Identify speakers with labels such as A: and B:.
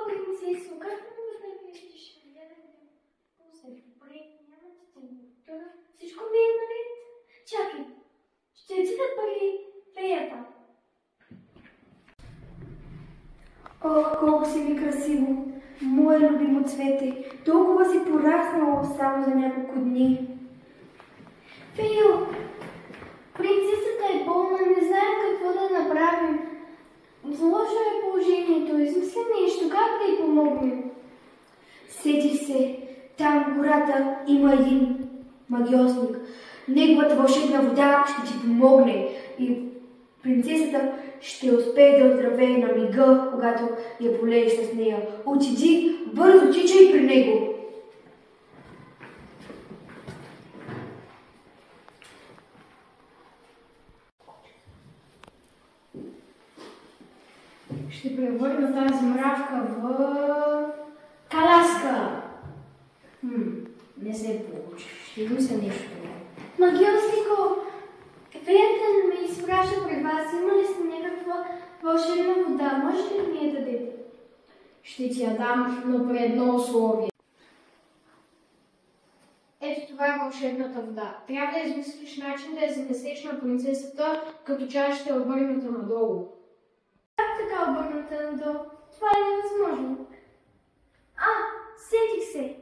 A: принцесо, как мога да видиш? Я да видим. После добре, няма да те натура. Всичко ми е наред. Чакай, ще отида при феята. Ох, колко си ми красиво! Мое любимо цвете, толкова си пораснало само за няколко дни. Фео, принцесата е болна, не знаем какво да направим. Сложно е положението, измисли нещо, как да й помогнем? Сетих се, там в гората има един магиосник. Неговата вълшебна вода ще ти помогне и принцесата ще успее да оздравее на мига, когато я полееш с нея. Отиди, бързо тичай при него. Ще превърна тази мравка в каляска. Не се получи. Ще измисля нещо това. Магиоснико, феята ме изпраща при вас. Има ли сте някаква вълшебна вода? Може ли ми я дадете? Ще ти я дам, но при едно условие. Ето това е вълшебната вода. Трябва да измислиш начин да я занесеш на принцесата, като чашата е обърната надолу. Как така обърната надолу? Това е невъзможно. Сетих се.